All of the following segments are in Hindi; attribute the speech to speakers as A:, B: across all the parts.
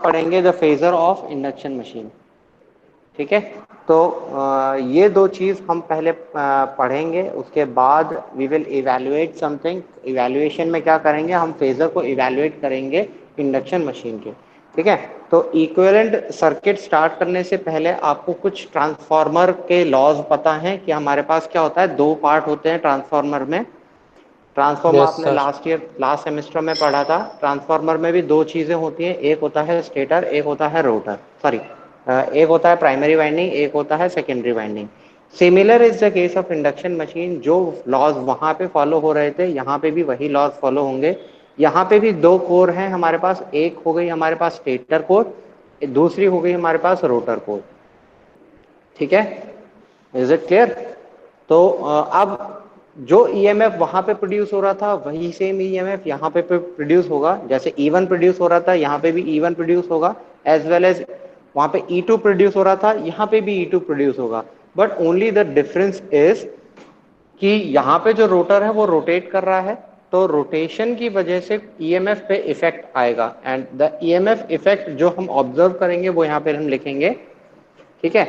A: पढ़ेंगे the phasor of induction machine. ठीक है, तो ये दो चीज हम पहले पढ़ेंगे, उसके बाद we will evaluate something. Evaluation में क्या करेंगे, हम फेजर को इवैल्यूएट करेंगे इंडक्शन मशीन के। ठीक है, तो इक्विवेलेंट सर्किट स्टार्ट करने से पहले आपको कुछ ट्रांसफार्मर के लॉज पता है कि हमारे पास क्या होता है, दो पार्ट होते हैं ट्रांसफार्मर में। ट्रांसफार्मर
B: यस
A: आपने
B: सर।
A: लास्ट सेमेस्टर में पढ़ा था। ट्रांसफार्मर में भी दो चीजें होती हैं, एक होता है स्टेटर, एक होता है रोटर, सॉरी एक होता है प्राइमरी वाइंडिंग, एक होता है secondary winding. Similar is the case of induction machine. जो लॉज वहां पे फॉलो हो रहे थे यहाँ पे भी वही लॉज फॉलो होंगे। यहाँ पे भी दो कोर हैं हमारे पास, एक हो गई हमारे पास स्टेटर कोर, दूसरी हो गई हमारे पास रोटर कोर। ठीक है, इज इट क्लियर? तो अब जो ईएमएफ वहां पे प्रोड्यूस हो रहा था वही सेम ईएमएफ यहाँ पे प्रोड्यूस होगा। जैसे E1 प्रोड्यूस हो रहा था यहाँ पे भी E1 प्रोड्यूस होगा, एज वेल एज वहां पे E2 प्रोड्यूस हो रहा था यहाँ पे भी E2 प्रोड्यूस होगा। But only the difference is कि यहाँ पे जो रोटर है वो रोटेट कर रहा है, तो रोटेशन की वजह से ईएमएफ पे इफेक्ट आएगा। एंड द ईएमएफ इफेक्ट जो हम ऑब्जर्व करेंगे वो यहाँ पे हम लिखेंगे। ठीक है,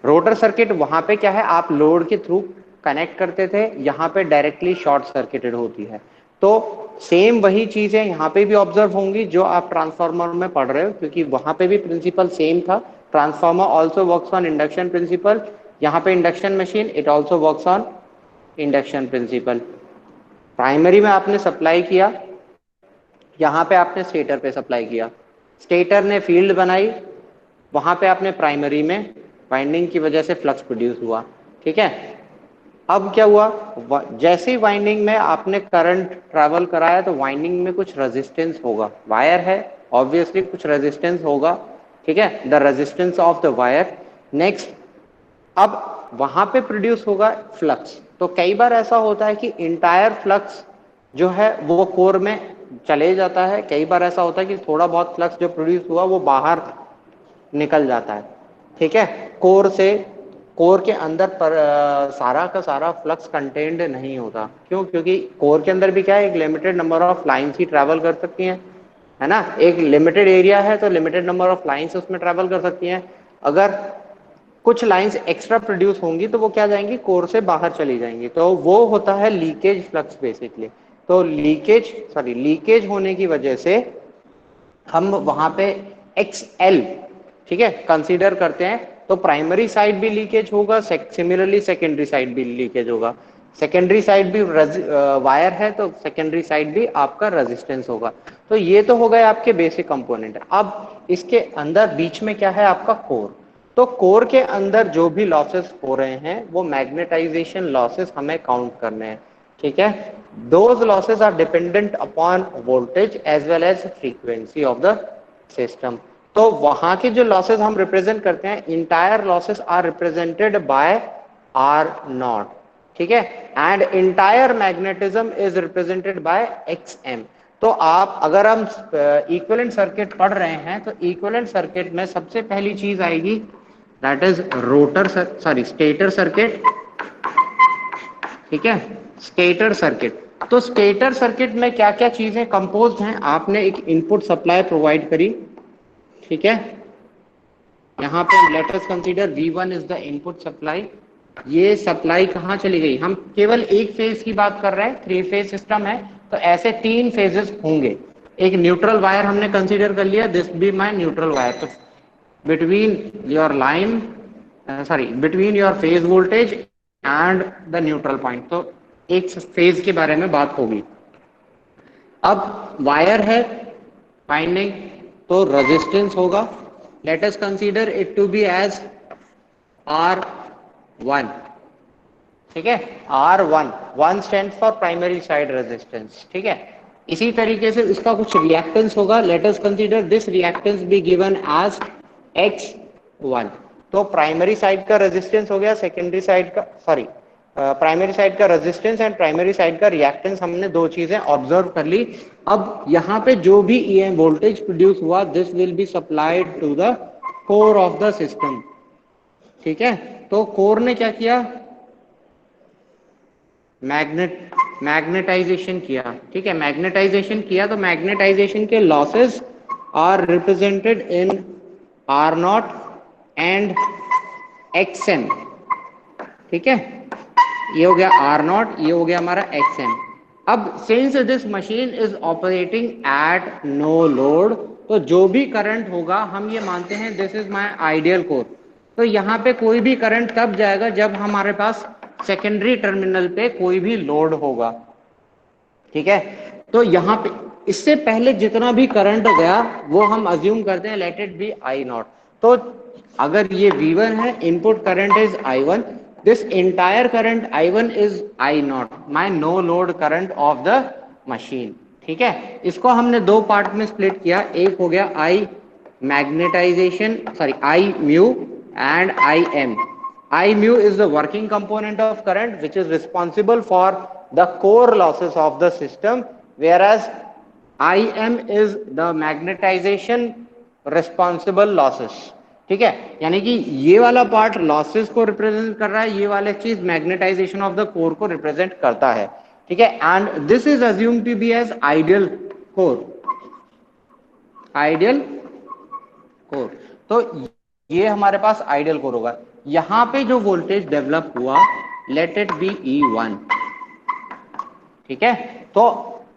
A: रोटर सर्किट वहां पे क्या है, आप लोड के थ्रू कनेक्ट करते थे, यहाँ पे डायरेक्टली शॉर्ट सर्किटेड होती है। तो सेम वही चीजें यहाँ पे भी ऑब्जर्व होंगी जो आप ट्रांसफार्मर में पढ़ रहे हो, क्योंकि वहां पे भी प्रिंसिपल सेम था। Transformer also works on induction principal, यहाँ पे induction machine it also works on induction principal. Primary में आपने सप्लाई किया, यहाँ पे आपने स्टेटर पे सप्लाई किया, स्टेटर ने फील्ड बनाई, वहां पे आपने प्राइमरी में वाइंडिंग की वजह से फ्लक्स प्रोड्यूस हुआ। ठीक है, अब क्या हुआ, जैसे ही वाइंडिंग में आपने करंट ट्रैवल कराया तो वाइंडिंग में कुछ रेजिस्टेंस होगा, वायर है ऑब्वियसली कुछ रेजिस्टेंस होगा। ठीक है, the resistance of the wire. Next, अब वहां पे प्रोड्यूस होगा फ्लक्स। तो कई बार ऐसा होता है कि इंटायर फ्लक्स जो है वो कोर में चले जाता है, कई बार ऐसा होता है कि थोड़ा बहुत फ्लक्स जो प्रोड्यूस हुआ वो बाहर निकल जाता है। ठीक है, कोर से, कोर के अंदर पर सारा का सारा फ्लक्स कंटेन्ड नहीं होता। क्यों? क्योंकि कोर के अंदर भी क्या है, एक limited number of lines he travel कर सकती हैं, है ना। एक लिमिटेड एरिया है तो लिमिटेड नंबर ऑफ लाइंस उसमें ट्रैवल कर सकती हैं। अगर कुछ लाइंस एक्स्ट्रा प्रोड्यूस होंगी तो वो क्या जाएंगी, कोर से बाहर चली जाएंगी, तो वो होता है लीकेज फ्लक्स बेसिकली। तो लीकेज होने की वजह से हम वहां पे XL, ठीक है, कंसीडर करते हैं। तो प्राइमरी साइड भी लीकेज होगा, सिमिलरली सेकेंडरी साइड भी लीकेज होगा। सेकेंडरी साइड भी वायर है तो सेकेंडरी साइड भी आपका रेजिस्टेंस होगा। तो ये तो हो गए आपके बेसिक कंपोनेंट। अब इसके अंदर बीच में क्या है, आपका कोर। तो कोर के अंदर जो भी लॉसेस हो रहे हैं वो मैग्नेटाइजेशन लॉसेस हमें काउंट करने हैं। ठीक है, those losses are dependent upon voltage as well as frequency of the system. तो वहां के जो लॉसेस हम रिप्रेजेंट करते हैं, entire losses are represented by R0। ठीक है, and entire magnetism is represented by XM। तो आप अगर हम इक्विवेलेंट सर्किट पढ़ रहे हैं तो इक्विवेलेंट सर्किट में सबसे पहली चीज आएगी, दैट इज स्टेटर सर्किट। ठीक है, स्टेटर सर्किट। तो स्टेटर सर्किट में क्या क्या चीजें कंपोज्ड हैं, आपने एक इनपुट सप्लाई प्रोवाइड करी। ठीक है, यहाँ पे late us consider V1 is the input supply. ये सप्लाई कहाँ चली गई, हम केवल एक फेज की बात कर रहे हैं, 3 फेज सिस्टम है तो ऐसे 3 फेजेस होंगे। एक न्यूट्रल वायर हमने कंसीडर कर लिया, this be my neutral wire. तो between your line, between your phase voltage and the neutral point, तो एक फेज के बारे में बात होगी। अब वायर है वाइंडिंग, तो रेजिस्टेंस होगा। Let us consider it to be as R1। ठीक है, R1, 1 stand for primary side resistance. ठीक है, इसी तरीके से इसका कुछ रिएक्टेंस होगा, let us consider this reactance be given as X1। तो प्राइमरी साइड का रेजिस्टेंस हो गया, सेकेंडरी साइड का, प्राइमरी साइड का रेजिस्टेंस एंड प्राइमरी साइड का रिएक्टेंस, हमने दो चीजें ऑब्जर्व कर ली। अब यहाँ पे जो भी वोल्टेज प्रोड्यूस हुआ this will be supplied to the core of the system. ठीक है, तो कोर ने क्या किया, मैग्नेटाइजेशन किया। ठीक है, मैग्नेटाइजेशन किया तो मैग्नेटाइजेशन के losses are represented in R naught and X M. ठीक है, ये हो गया आर नॉट, ये हो गया हमारा एक्स एम। अब since this machine is operating at no load, तो जो भी करंट होगा हम ये मानते हैं this is my ideal core. तो यहाँ पे कोई भी करंट तब जाएगा जब हमारे पास सेकेंडरी टर्मिनल पे कोई भी लोड होगा। ठीक है, तो यहाँ पे इससे पहले जितना भी करंट गया वो हम अज्यूम करते हैं let it be I naught. तो अगर ये V1 है, input current is I1, this entire current I1 is I naught, my no load current of the machine. ठीक है, इसको हमने दो पार्ट में स्प्लिट किया, एक हो गया I magnetization, sorry I mu and I M. I mu is the working component of current which is responsible for the core losses of the system, whereas Im is the magnetization responsible losses। ठीक है, यानी कि ये वाला पार्ट लॉसेस को रिप्रेजेंट कर रहा है, ये वाला चीज मैग्नेटाइजेशन ऑफ द कोर को रिप्रेजेंट करता है। ठीक है, and this is assumed to be as ideal core, ideal core. तो ये हमारे पास आइडियल कोर होगा। यहां पे जो वोल्टेज डेवलप हुआ लेट इट बी E1। ठीक है, तो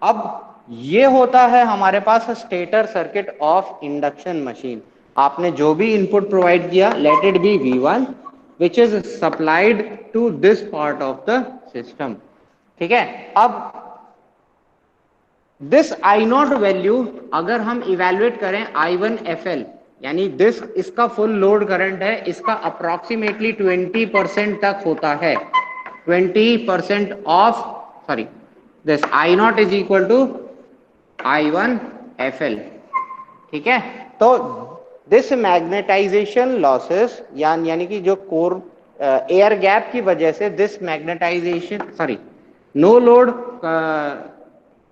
A: अब ये होता है हमारे पास stator circuit of induction machine. आपने जो भी इनपुट प्रोवाइड किया let it be V1 which is supplied to this part of the system. ठीक है, अब दिस आई नॉट वैल्यू अगर हम इवेल्युएट करें I1FL, यानी दिस इसका फुल लोड करंट है, इसका अप्रोक्सीमेटली 20% तक होता है। 20% of, sorry, this I naught is equal to I1FL। ठीक है, तो दिस मैग्नेटाइजेशन लॉसेस यानी कि जो कोर एयर गैप की वजह से this magnetization, sorry, no load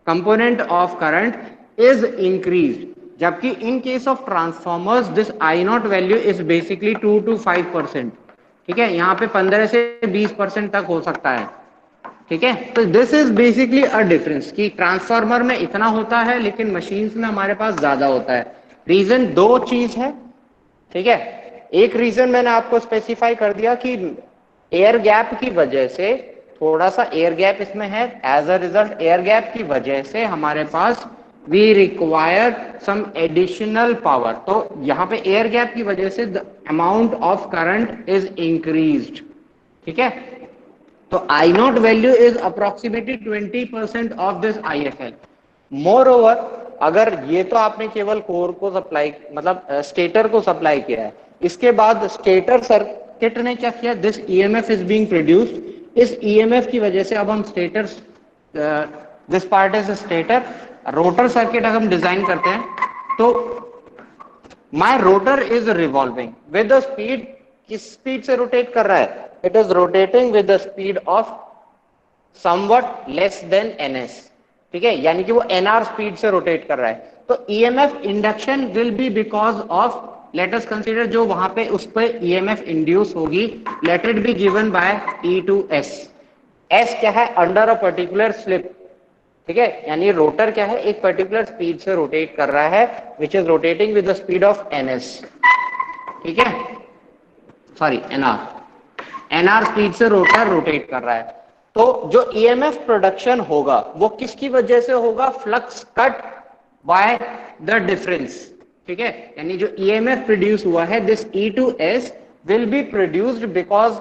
A: component of current is increased, जबकि in case of transformers this I naught value is basically 2 to 5%। ठीक है, यहाँ पे 15 से 20% तक हो सकता है। ठीक है, तो this is basically a difference कि ट्रांसफार्मर में इतना होता है लेकिन मशीन्स में हमारे पास ज्यादा होता है। रीजन दो चीज है। ठीक है, एक रीजन मैंने आपको स्पेसिफाई कर दिया कि एयर गैप की वजह से, थोड़ा सा एयर गैप इसमें है, as a result air gap की वजह से हमारे पास we require some additional power. तो यहाँ पे एयर गैप की वजह से the amount of current is increased. ठीक है, तो I naught value is approximately 20% of this IFL। Moreover, अगर ये तो आपने केवल कोर को सप्लाई, मतलब स्टेटर को सप्लाई किया है, इसके बाद स्टेटर सर्किट ने क्या किया, this EMF is being produced. इस EMF की वजह से अब हम stator, this part is stator, rotor circuit अगर हम डिजाइन करते हैं तो my rotor is revolving with the speed, किस स्पीड से रोटेट कर रहा है, it is rotating with the speed of something less than ns। ठीक है, यानी कि वो nr स्पीड से रोटेट कर रहा है। तो EMF induction will be because of, late us consider जो वहां पे उस पर EMF इंड्यूस होगी, late it be given by E2s। s क्या है, अंडर अ पर्टिकुलर स्लिप। ठीक है, यानी रोटर क्या है, एक पर्टिकुलर स्पीड से रोटेट कर रहा है which is rotating with the speed of ns। ठीक है, सॉरी nr स्पीड से रोटर रोटेट कर रहा है। तो जो EMF प्रोडक्शन होगा वो किसकी वजह से होगा, flux cut by the difference. ठीक है, यानी जो EMF प्रोड्यूस हुआ है this E2s will be produced because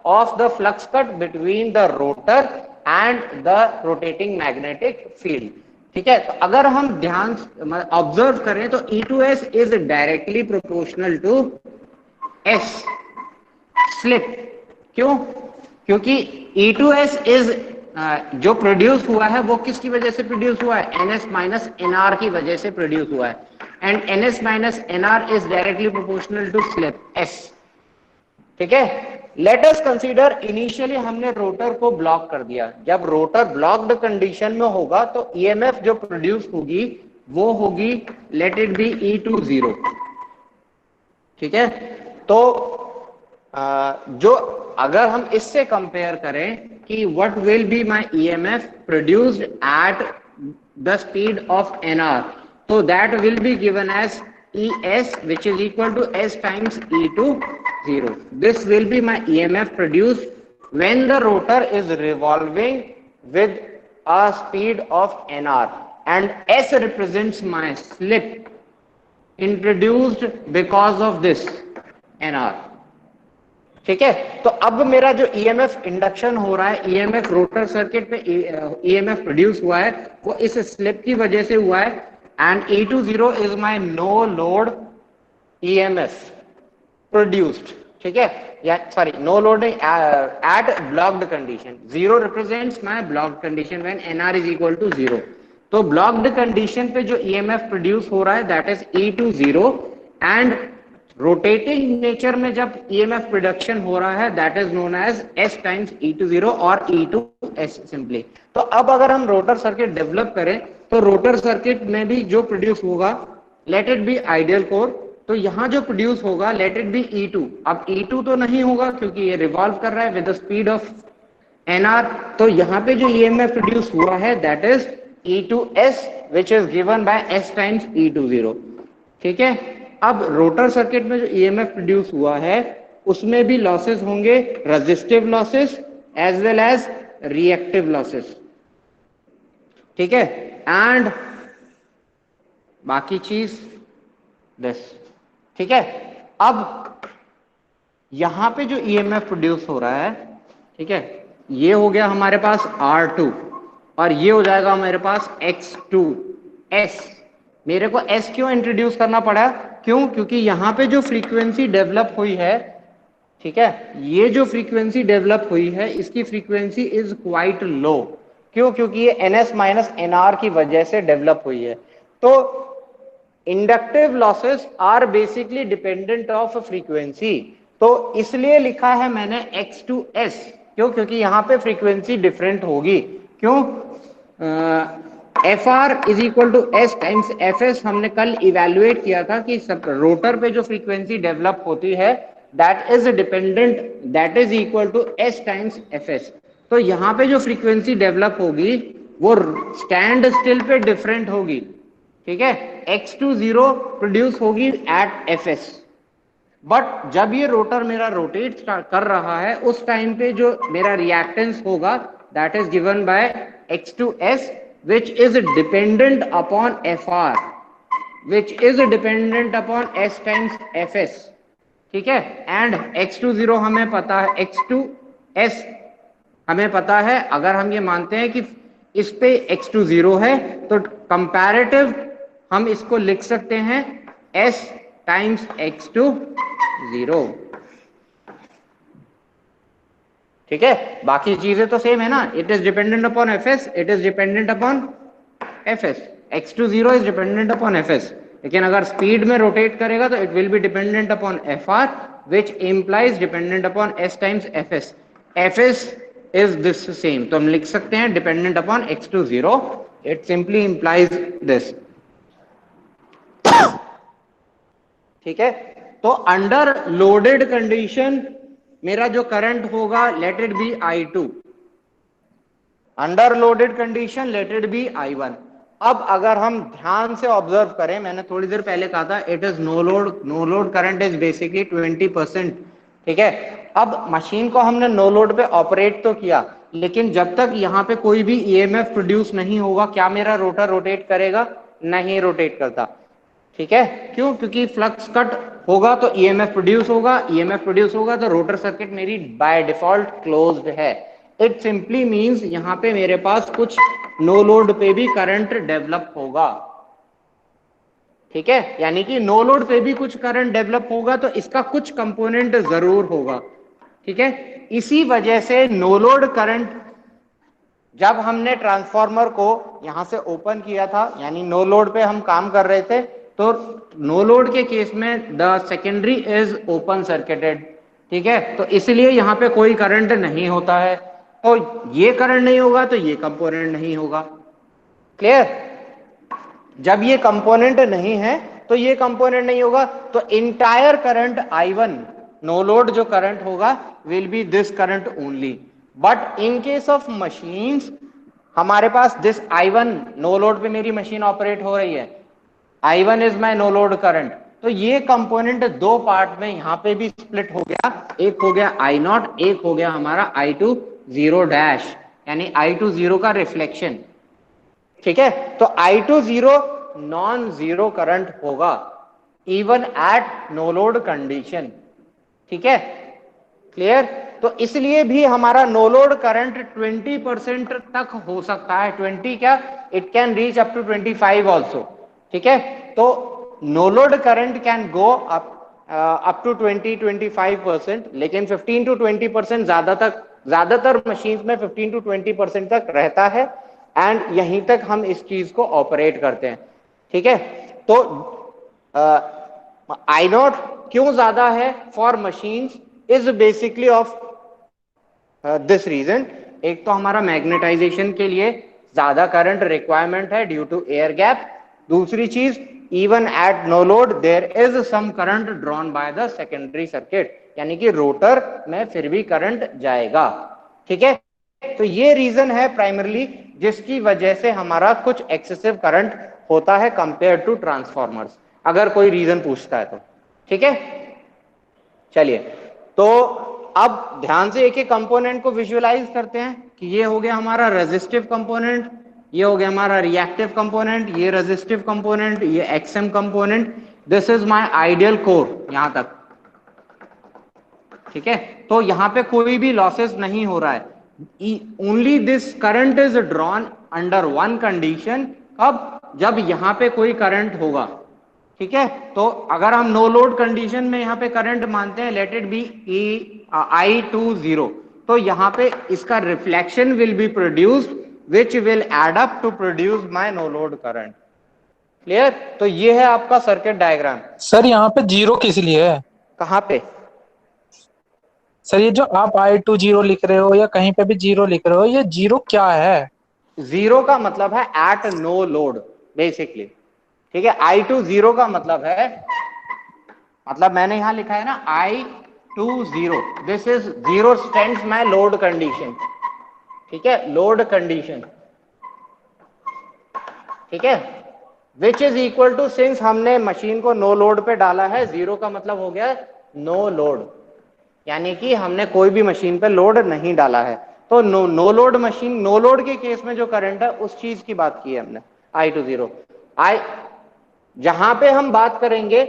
A: of the flux cut between the rotor and the rotating magnetic field। ठीक है, तो अगर हम ध्यान ऑब्जर्व करें तो E2s is directly proportional to S slip. क्यों, क्योंकि E2s इज जो प्रोड्यूस हुआ है वो किसकी वजह से प्रोड्यूस हुआ है, ns माइनस nr की वजह से प्रोड्यूस हुआ है, and ns minus nr is directly proportional to slip s। ठीक है, लेट अस कंसीडर इनिशियली हमने रोटर को ब्लॉक कर दिया। जब रोटर ब्लॉक्ड कंडीशन में होगा तो EMF जो प्रोड्यूस होगी वो होगी लेट इट बी E20। ठीक है, तो जो अगर हम इससे कंपेयर करें कि what will be my EMF produced at the speed of nr, So that will be given as ES, which is equal to S times E to 0. This will be my EMF produced when the rotor is revolving with a speed of NR, and S represents my slip introduced because of this NR. ठीक है, तो अब मेरा जो ईएमएफ इंडक्शन हो रहा है, ईएमएफ रोटर सर्किट में ईएमएफ प्रोड्यूस हुआ है, वो इस स्लिप की वजह से हुआ है, and E20 is my no load EMF produced. ठीक है, या sorry, no load at blocked condition. 0 represents my blocked condition when NR is equal to 0. तो ब्लॉक्ड कंडीशन पे जो ईएमएफ प्रोड्यूस हो रहा है that is E20, and rotating nature में जब ईएमएफ प्रोडक्शन हो रहा है that is known as S times E20 और E2S सिंपली. तो अब अगर हम रोटर सर्किट डेवलप करें तो रोटर सर्किट में भी जो प्रोड्यूस होगा, let it be ideal core, तो यहां जो प्रोड्यूस होगा लेट इट बी E2. अब E2 तो नहीं होगा क्योंकि ये रिवॉल्व कर रहा है with the speed of NR. तो यहाँ पे जो ईएमएफ प्रोड्यूस हुआ है that is E2S which is given by S times E20. ठीक है, अब रोटर सर्किट में जो ईएमएफ प्रोड्यूस हुआ है उसमें भी लॉसेस होंगे, resistive losses as well as reactive losses. ठीक है, एंड बाकी चीज दिस. ठीक है, अब यहां पे जो ईएमएफ प्रोड्यूस हो रहा है, ठीक है, ये हो गया हमारे पास R2 और ये हो जाएगा हमारे पास X2S. मेरे को S क्यों इंट्रोड्यूस करना पड़ा? क्यों? क्योंकि यहां पे जो फ्रीक्वेंसी डेवलप हुई है, ठीक है, ये जो फ्रीक्वेंसी डेवलप हुई है इसकी फ्रीक्वेंसी इज क्वाइट लो. क्यों? क्योंकि ये NS माइनस NR की वजह से डेवलप हुई है. तो inductive losses are basically dependent of frequency. तो इसलिए लिखा है मैंने X2S. क्यों? क्योंकि यहां पे फ्रीक्वेंसी डिफरेंट होगी. क्यों? FR is equal to S times FS हमने कल इवेल्युएट किया था कि सब रोटर पे जो फ्रीक्वेंसी डेवलप होती है that is dependent, that is equal to S times FS. तो यहाँ पे जो फ्रीक्वेंसी डेवलप होगी वो स्टैंड स्टिल पे डिफरेंट होगी. ठीक है, X20 प्रोड्यूस होगी एट FS, बट जब ये रोटर मेरा रोटेट कर रहा है उस टाइम पे जो मेरा रिएक्टेंस होगा that is given by X2S which is dependent upon FR which is dependent upon S times FS. ठीक है, एंड X20 हमें पता है, X2S हमें पता है. अगर हम ये मानते हैं कि इस पे X20 है तो कंपैरेटिव हम इसको लिख सकते हैं S टाइम्स X20. ठीक है, बाकी चीजें तो सेम है ना. It is dependent upon FS, it is dependent upon FS. X20 is dependent upon FS, लेकिन अगर स्पीड में रोटेट करेगा तो it will be dependent upon FR which implies dependent upon S times FS. FS is this same, तो हम लिख सकते हैं dependent upon X20. It simply implies this. ठीक है, तो अंडर लोडेड कंडीशन मेरा जो करंट होगा let it B I2. Under loaded condition late it B I1. अब अगर हम ध्यान से ऑब्जर्व करें, मैंने थोड़ी देर पहले कहा था it is no load current is basically 20%. ठीक है, अब मशीन को हमने नो लोड पे ऑपरेट तो किया, लेकिन जब तक यहाँ पे कोई भी ईएमएफ प्रोड्यूस नहीं होगा क्या मेरा रोटर रोटेट करेगा? नहीं रोटेट करता. ठीक है, क्यों? क्योंकि फ्लक्स कट होगा तो ईएमएफ प्रोड्यूस होगा, ईएमएफ प्रोड्यूस होगा तो रोटर सर्किट मेरी बाय डिफॉल्ट क्लोज्ड है. इट सिंपली मींस यहां पे मेरे पास कुछ नो लोड पे भी करंट डेवलप होगा. ठीक है, यानी कि नो लोड पे भी कुछ करंट डेवलप होगा तो इसका कुछ कंपोनेंट जरूर होगा. ठीक है, इसी वजह से नो लोड करंट जब हमने ट्रांसफार्मर को यहां से ओपन किया था, यानी नो लोड पे हम काम कर रहे थे, तो नो लोड के केस में the secondary is open circuited. ठीक है, तो इसलिए यहां पे कोई करंट नहीं होता है. तो ये करंट नहीं होगा तो ये कंपोनेंट नहीं होगा. क्लियर? जब ये कंपोनेंट नहीं है तो ये कंपोनेंट नहीं होगा, तो entire current I1 no load जो करंट होगा will be this current only. But in case of machines हमारे पास दिस I1 नो लोड पे मेरी मशीन ऑपरेट हो रही है, I1 is my no load current. तो ये कंपोनेंट दो पार्ट में यहां पे भी स्प्लिट हो गया, एक हो गया I0, एक हो गया हमारा I2 जीरो डैश, यानी I2 जीरो का रिफ्लेक्शन। ठीक है, तो I2 zero non zero current होगा even at no load condition. ठीक है, क्लियर। तो इसलिए भी हमारा नो लोड करंट 20% तक हो सकता है, 20 क्या, it can reach up to 25 also. ठीक है, तो no load current can go up to 20-25%, लेकिन 15-20% ज्यादातर मशीन में 15-20% तक रहता है, एंड यहीं तक हम इस चीज को ऑपरेट करते हैं। ठीक है, तो आई नॉट क्यों ज्यादा है for machines is basically of this reason. एक तो हमारा मैग्नेटाइजेशन के लिए ज्यादा करंट रिक्वायरमेंट है ड्यू टू एयर गैप। दूसरी चीज, even at no load there is some current drawn by the secondary circuit, यानी कि रोटर में फिर भी करंट जाएगा। ठीक है, तो ये रीजन है प्राइमरली जिसकी वजह से हमारा कुछ एक्सेसिव करंट होता है कंपेयर टू ट्रांसफॉर्मर्स, अगर कोई रीजन पूछता है तो। ठीक है, चलिए, तो अब ध्यान से एक एक कंपोनेंट को विजुअलाइज करते हैं कि ये हो गया हमारा रेजिस्टिव कंपोनेंट, ये हो गया हमारा रिएक्टिव कंपोनेंट, ये रेजिस्टिव कंपोनेंट, ये XM component. This is my ideal core यहां तक। ठीक है, तो यहां पे कोई भी लॉसेस नहीं हो रहा है। Only this current is drawn under one condition, कब, जब यहां पे कोई करंट होगा। ठीक है, तो अगर हम नो लोड कंडीशन में यहां पे करंट मानते हैं, लेट इट बी I20, तो यहां पे इसका reflection will be produced which will add up to produce my no load current. Clear. तो ये है आपका सर्किट डायग्राम।
B: सर यहाँ पे जीरो किस लिए है?
A: कहां पे?
B: सर ये जो आप I20 लिख रहे हो या कहीं पे भी जीरो लिख रहे हो, ये जीरो क्या है?
A: जीरो का मतलब है एट नो लोड बेसिकली। ठीक है, I20 का मतलब है, मतलब मैंने यहां लिखा है ना I20, this is zero stands my load condition. ठीक है, लोड कंडीशन। ठीक है, which is equal to, since हमने मशीन को नो लोड पे डाला है, जीरो का मतलब हो गया नो लोड, यानी कि हमने कोई भी मशीन पे लोड नहीं डाला है। तो no load machine, no load के केस में जो करंट है उस चीज की बात की है हमने, I20। आई जहां पे हम बात करेंगे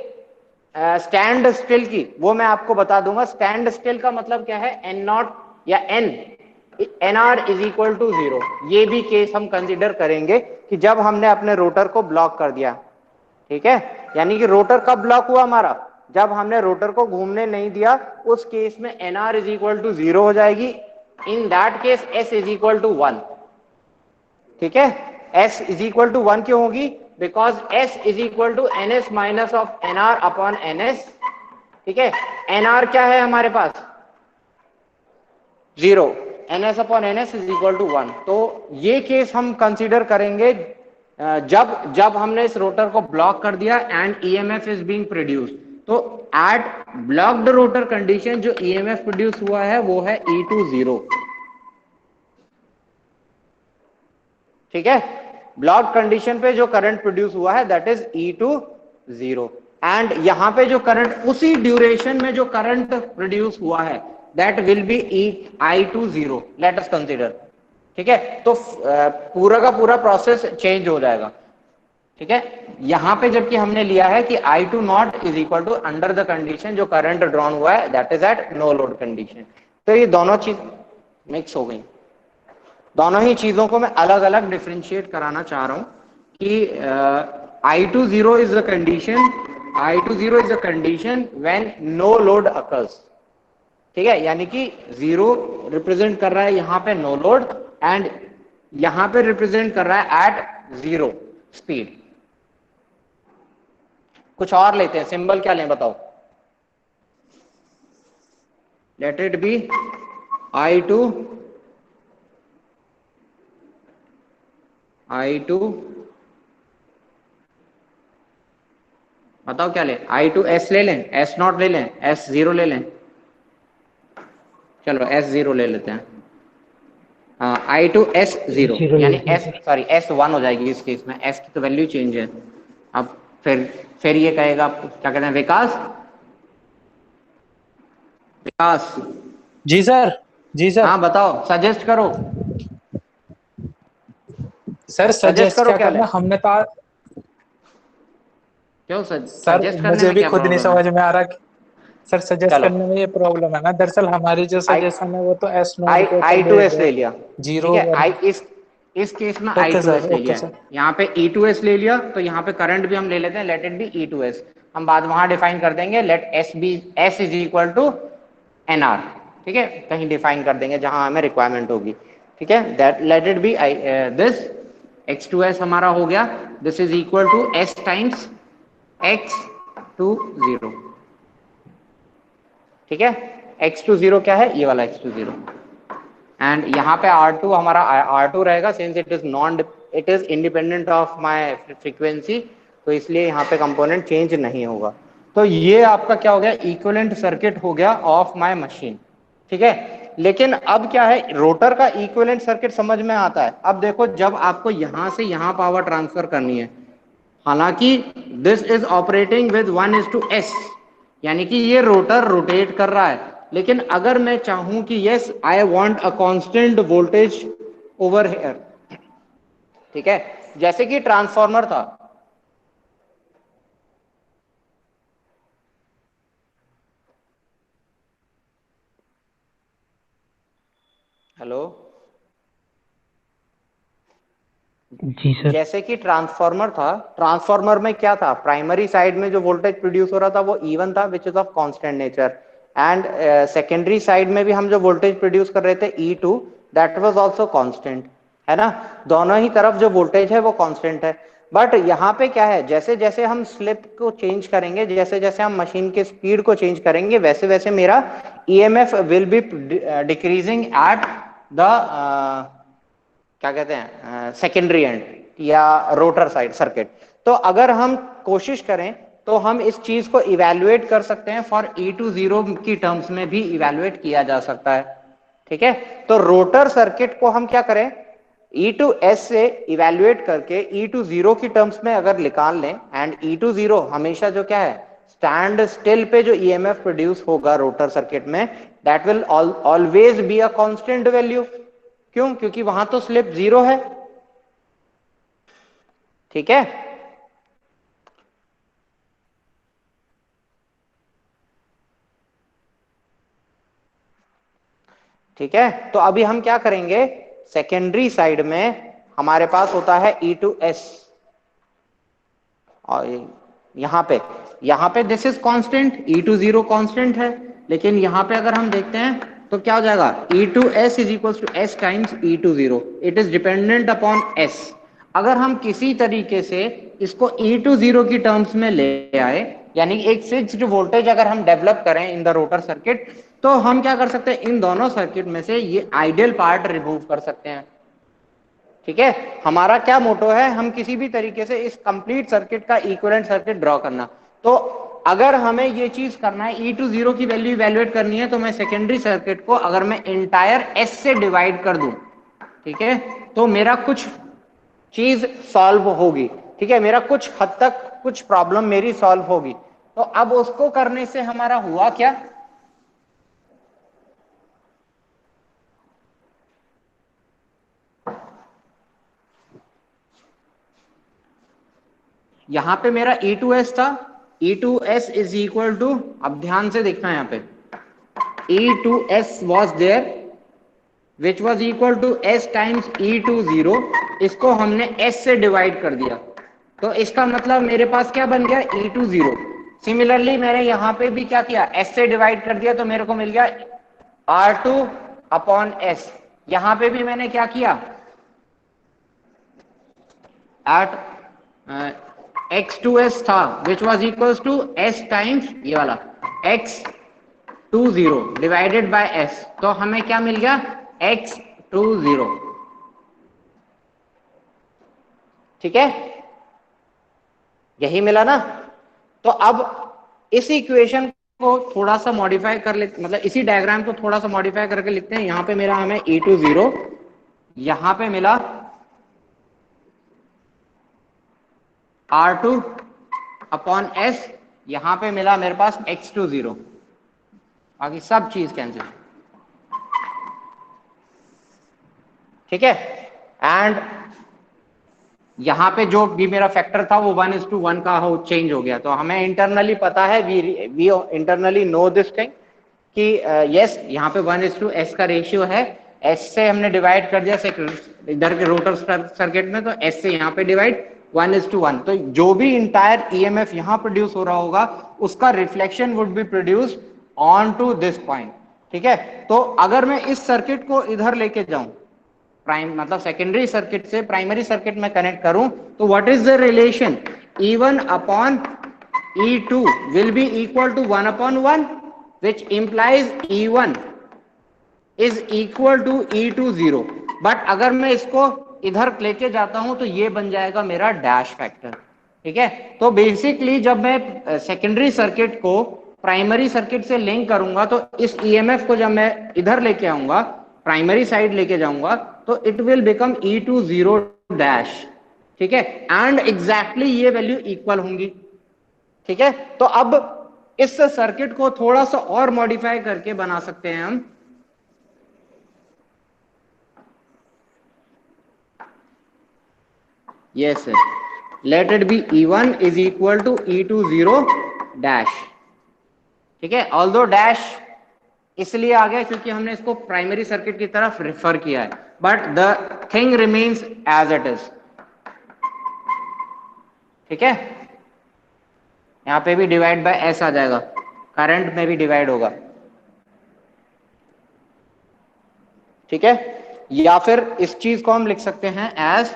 A: स्टैंड स्टिल की, वो मैं आपको बता दूंगा। स्टैंड स्टिल का मतलब क्या है, एन नॉट या N R is equal to zero. ये भी केस हम कंसिडर करेंगे कि जब हमने अपने रोटर को ब्लॉक कर दिया। ठीक है, यानी कि रोटर कब ब्लॉक हुआ हमारा, जब हमने रोटर को घूमने नहीं दिया, उस केस में N R is equal to zero हो जाएगी। In that case S is equal to one. ठीक है, S is equal to one क्यों होगी, because S is equal to N S minus of N R upon N S. ठीक है, एन आर क्या है हमारे पास, zero, N S upon N S is equal to one. तो ये केस हम कंसीडर करेंगे जब जब हमने इस रोटर को ब्लॉक कर दिया and EMF is being produce. तो एट ब्लॉक्ड रोटर कंडीशन जो ईएमएफ प्रोड्यूस हुआ है वो है E20। ठीक है, ब्लॉक कंडीशन पे जो करंट प्रोड्यूस हुआ है दैट इज E20, एंड यहां पे जो करंट उसी ड्यूरेशन में जो करंट प्रोड्यूस हुआ है that will B I20, late us consider. ठीक है, तो पूरा का पूरा प्रोसेस चेंज हो जाएगा। ठीक है, यहां पे जबकि हमने लिया है कि I20 is equal to under the condition जो करंट ड्रॉन हुआ है that is at no load condition. तो ये दोनों चीज मिक्स हो गई। दोनों ही चीजों को मैं अलग अलग डिफ्रेंशिएट कराना चाह रहा हूं कि I20 is the condition, I20 is the condition when no load occurs. ठीक है, यानी कि जीरो रिप्रेजेंट कर रहा है यहां पे नो लोड, एंड यहां पे रिप्रेजेंट कर रहा है एट जीरो स्पीड। कुछ और लेते हैं, सिंबल क्या लें बताओ। लेट इट बी I2, बताओ क्या लें, I2S ले लें, S0 ले लें, S0 ले लें। चलो S0 ले लेते हैं। I2S0
B: जीरो ले
A: यानी
B: लीजिए
A: S
B: सर।
A: सॉरी S1 हो जाएगी इस केस में, S की तो वैल्यू चेंज है। अब फिर ये कहेगा क्या कहते हैं, विकास, विकास।
B: जी सर। जी सर।
A: हाँ बताओ, सजेस्ट करो,
B: सर
A: सजेस्ट
B: सजेस्ट
A: करो
B: क्या
A: क्या ले,
B: करना, हमने तो
A: क्यों
B: सर
A: सजेस्ट करने
B: मुझे
A: में
B: भी
A: क्या
B: खुद नहीं
A: प्रॉब्लम है?
B: समझ में आ रहा कि सर सजेस्ट
A: चलो,
B: करने में ये प्रॉब्लम है ना, दरअसल हमारी जो
A: आई
B: सजेशन है वो तो एस नोड
A: आई
B: के ऊपर
A: आई टू
B: बेस्ड
A: एस
B: है।
A: ले लिया, ठीक
B: जीरो
A: है,
B: वन।
A: आई इस केस में आई
B: ओके
A: टू
B: सर,
A: एस ले
B: ओके
A: लिया है,
B: सर।
A: यहाँ पे ई टू एस ले लिया, तो यहाँ पे करंट भी हम ले लेते हैं, let it be E two S. हम बाद वहां डिफाइन कर देंगे, let S be, S is equal to N R, ठीक है, कहीं डिफाइन कर देंगे जहां हमें रिक्वायरमेंट होगी, ठीक है, that let it be I this X two S हमारा हो गया, this is equal to S times X two zero, ठीक है, एक्स टू जीरो क्या है, ये वाला एक्स टू जीरो, एंड यहाँ पे R2 हमारा R2 रहेगा, since it is non, it is independent of my frequency, तो इसलिए यहाँ पे कंपोनेंट चेंज नहीं होगा। तो ये आपका क्या हो गया, इक्विवेलेंट सर्किट हो गया ऑफ माय मशीन, ठीक है। लेकिन अब क्या है, रोटर का इक्विवेलेंट सर्किट समझ में आता है। अब देखो, जब आपको यहां से यहां पावर ट्रांसफर करनी है, हालांकि this is operating with 1:s, यानी कि ये रोटर रोटेट कर रहा है, लेकिन अगर मैं चाहूं कि yes I want a constant voltage over here, ठीक है, जैसे कि ट्रांसफार्मर था, हेलो,
B: जी सर।
A: जैसे कि ट्रांसफार्मर था, ट्रांसफार्मर में क्या था, प्राइमरी साइड में जो वोल्टेज प्रोड्यूस हो रहा था वो E1 था, which is of constant nature, and secondary side में भी हम जो वोल्टेज प्रोड्यूस कर रहे थे E2, that was also constant, है ना, दोनों ही तरफ जो वोल्टेज है वो कांस्टेंट है। बट यहाँ पे क्या है, जैसे जैसे हम स्लिप को चेंज करेंगे, जैसे जैसे हम मशीन के स्पीड को चेंज करेंगे, वैसे वैसे मेरा EMF will be decreasing at the क्या कहते हैं, सेकेंडरी एंड या रोटर साइड सर्किट। तो अगर हम कोशिश करें तो हम इस चीज को इवेल्युएट कर सकते हैं, फॉर E2 की टर्म्स में भी इवेल्युएट किया जा सकता है, ठीक है। तो रोटर सर्किट को हम क्या करें, E2S से इवेल्युएट करके E20 की टर्म्स में अगर निकाल लें, एंड E20 हमेशा जो क्या है, स्टैंड स्टिल पे जो EMF प्रोड्यूस होगा रोटर सर्किट में, that will always be a constant value. क्यों, क्योंकि वहां तो स्लिप जीरो है, ठीक है। ठीक है, तो अभी हम क्या करेंगे, सेकेंडरी साइड में हमारे पास होता है E2S, और यहां पे this is constant, E20 constant है, लेकिन यहां पे अगर हम देखते हैं तो क्या हो जाएगा, E2S is equal to S times E20, it is dependent upon S। अगर हम किसी तरीके से इसको E20 की टर्म्स में ले आए, यानी एक फिक्स्ड वोल्टेज अगर हम डेवलप करें इन द रोटर सर्किट, तो हम क्या कर सकते हैं, इन दोनों सर्किट में से ये आइडियल पार्ट रिमूव कर सकते हैं, ठीक है। हमारा क्या मोटो है, हम किसी भी तरीके से इस कंप्लीट सर्किट का इक्विवेलेंट सर्किट ड्रॉ करना। तो अगर हमें ये चीज करना है, E20 की वैल्यू इवेल्युएट करनी है, तो मैं सेकेंडरी सर्किट को अगर मैं इंटायर S से डिवाइड कर दूं, ठीक है, तो मेरा कुछ चीज सॉल्व होगी, ठीक है, मेरा कुछ हद तक कुछ प्रॉब्लम मेरी सॉल्व होगी। तो अब उसको करने से हमारा हुआ क्या, यहां पे मेरा E2S था, E2S इज इक्वल टू, अब ध्यान से देखना यहां पे, E2S was there which was equal to S times E20, इसको हमने S से डिवाइड कर दिया, तो इसका मतलब मेरे पास क्या बन गया, E20। सिमिलरली मैंने यहां पे भी क्या किया, S से डिवाइड कर दिया, तो मेरे को मिल गया R2 अपॉन S। यहां पे भी मैंने क्या किया, एट X2S था which was equal to S times ये वाला X20 डिवाइडेड बाय S, तो हमें क्या मिल गया, X20, ठीक है, यही मिला ना। तो अब इस इक्वेशन को थोड़ा सा मॉडिफाई कर लेते, मतलब इसी डायग्राम को थोड़ा सा मॉडिफाई करके लिखते हैं। यहां पे मेरा हमें E20, यहां पे मिला R2 अपॉन एस, यहां पे मिला मेरे पास x2 0, बाकी सब चीज कैंसिल। ठीक है, एंड यहां पे जो भी मेरा फैक्टर था वो 1:1 का हो चेंज हो गया। तो हमें इंटरनली पता है, we internally know this thing कि यस यहाँ पे 1:s का रेशियो है। s से हमने डिवाइड कर दिया इधर के रोटर सर्किट में, तो s से यहाँ पे डिवाइड 1:1। तो जो भी इंटायर ईएमएफ यहाँ प्रोड्यूस हो रहा होगा उसका reflection would be produced on to this point. ठीक है, तो अगर मैं इस सर्किट को इधर लेके जाऊं, प्राइम मतलब सेकेंडरी सर्किट से प्राइमरी सर्किट में कनेक्ट करूं, तो what is the relation, E1 upon E2 will be equal to 1/1, which implies E1 is equal to E2 0। But अगर मैं इसको इधर लेके जाता हूं तो ये बन जाएगा मेरा डैश फैक्टर। ठीक है, तो बेसिकली जब मैं सेकेंडरी सर्किट को प्राइमरी सर्किट से लिंक करूंगा तो इस ईएमएफ को जब मैं इधर लेके आऊंगा, प्राइमरी साइड लेके जाऊंगा, तो it will become E2 0 dash. ठीक है, एंड एग्जैक्टली ये वैल्यू इक्वल होंगी। ठीक है, तो अब इस सर्किट को थोड़ा सा और मॉडिफाई करके बना सकते हैं हम। Yes, let it be E1 is equal to E2 0 dash. ठीक है, ऑल्दो डैश इसलिए आ गया क्योंकि हमने इसको प्राइमरी सर्किट की तरफ रिफर किया है, but the thing remains as it is. ठीक है, यहां पे भी डिवाइड बाय एस आ जाएगा, करंट में भी डिवाइड होगा। ठीक है, या फिर इस चीज को हम लिख सकते हैं एज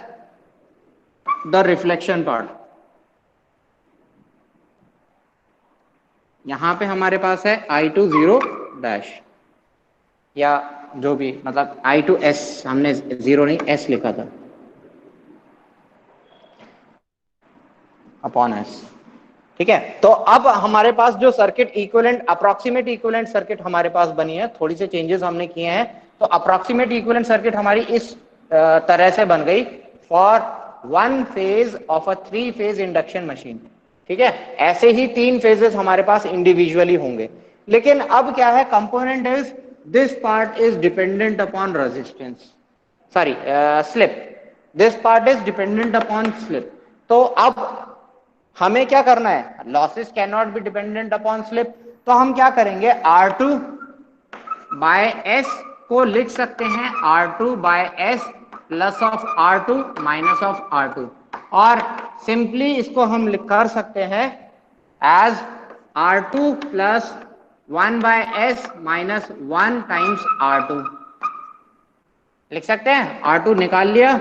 A: द रिफ्लेक्शन पार्ट। यहां पे हमारे पास है I2 0 डैश, या जो भी मतलब I2 S, हमने 0 नहीं S लिखा था, अपॉन S। ठीक है, तो अब हमारे पास जो circuit equivalent, approximate equivalent circuit हमारे पास बनी है, थोड़ी से चेंजेस हमने किए हैं, तो अप्रोक्सीमेट इक्विवेलेंट सर्किट हमारी इस तरह से बन गई for 1 phase of a 3 phase induction machine. ठीक है, ऐसे ही 3 फेजेस हमारे पास इंडिविजुअली होंगे, लेकिन अब क्या है, component is this part is dependent upon resistance, sorry slip, this part is dependent upon slip. तो अब हमें क्या करना है, losses can not be dependent upon slip, तो हम क्या करेंगे, R2 बाय S को लिख सकते हैं R2 by S plus of R2 minus of R2, और सिंपली इसको हम कर सकते हैं as R2 plus 1 by S minus 1 times R2 लिख सकते हैं। R2 निकाल लिया,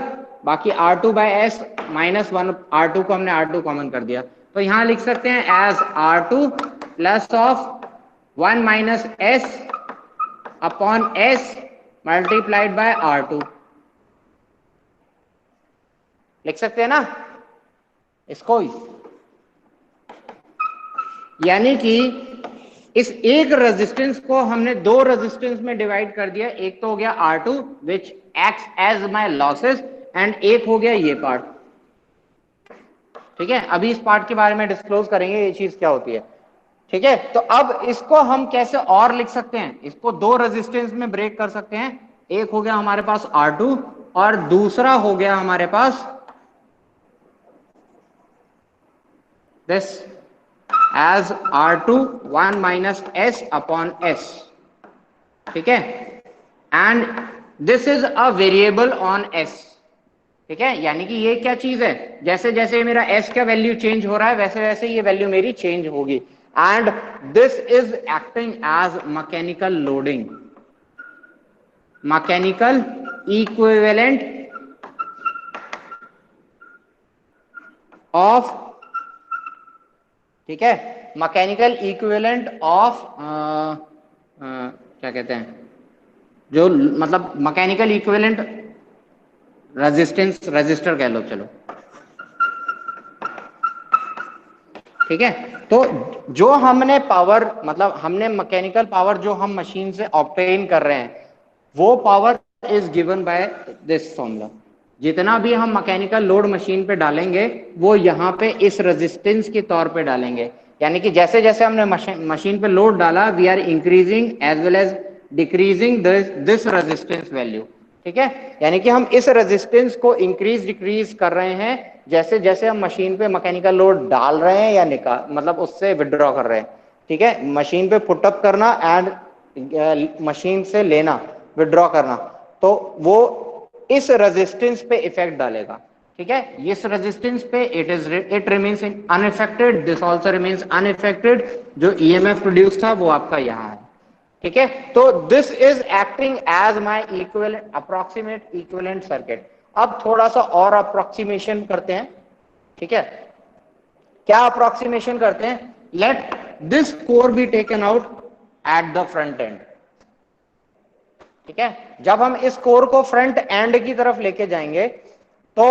A: बाकी R2 by S minus 1, R2 को हमने R2 कॉमन कर दिया, तो यहां लिख सकते हैं as R2 plus of 1 minus S upon S multiplied by R2, लिख सकते हैं ना इसको। यानी कि इस एक रेजिस्टेंस को हमने 2 रेजिस्टेंस में डिवाइड कर दिया, एक तो हो गया R2 which acts as my losses, and एक हो गया ये पार्ट। ठीक है, अभी इस पार्ट के बारे में डिस्क्लोज करेंगे ये चीज क्या होती है। ठीक है, तो अब इसको हम कैसे और लिख सकते हैं, इसको 2 रेजिस्टेंस में ब्रेक कर सकते हैं, एक हो गया हमारे पास R2 और दूसरा हो गया हमारे पास this as R2 1 minus S upon S। ठीक है, and this is a variable on S। ठीक है, यानी कि ये क्या चीज है, जैसे जैसे मेरा S का वैल्यू चेंज हो रहा है वैसे वैसे ये वैल्यू मेरी चेंज होगी, and this is acting as mechanical loading, mechanical equivalent of, ठीक है, मैकेनिकल इक्विवेलेंट ऑफ क्या कहते हैं, जो मतलब मैकेनिकल इक्विवेलेंट रेजिस्टेंस, रेजिस्टर कह लो चलो। ठीक है, तो जो हमने पावर मतलब हमने मैकेनिकल पावर जो हम मशीन से ऑब्टेन कर रहे हैं वो power is given by this formula, जितना भी हम मैकेनिकल लोड मशीन पे डालेंगे वो यहाँ पे इस रेजिस्टेंस के तौर पे डालेंगे, यानी कि जैसे जैसे हमने मशीन पे लोड डाला we are increasing as well as decreasing this resistance value. ठीक है, यानी कि हम इस रेजिस्टेंस को इंक्रीज डिक्रीज कर रहे हैं जैसे जैसे हम मशीन पे मैकेनिकल लोड डाल रहे हैं या निकाल मतलब उससे विड्रॉ कर रहे हैं। ठीक है, मशीन पे पुटअप करना एंड मशीन से लेना विड्रॉ करना, तो वो इस रेजिस्टेंस पे इफेक्ट डालेगा। ठीक है, इस रेजिस्टेंस पे it remains unaffected, this also remains unaffected. जो ईएमएफ प्रोड्यूस था वो आपका यहाँ है। ठीक है, तो this is acting as my equivalent approximate equivalent circuit. अब थोड़ा सा और अप्रोक्सीमेशन करते हैं। ठीक है, क्या अप्रोक्सीमेशन करते हैं, let this core be taken out at the front end. ठीक है, जब हम इस कोर को फ्रंट एंड की तरफ लेके जाएंगे तो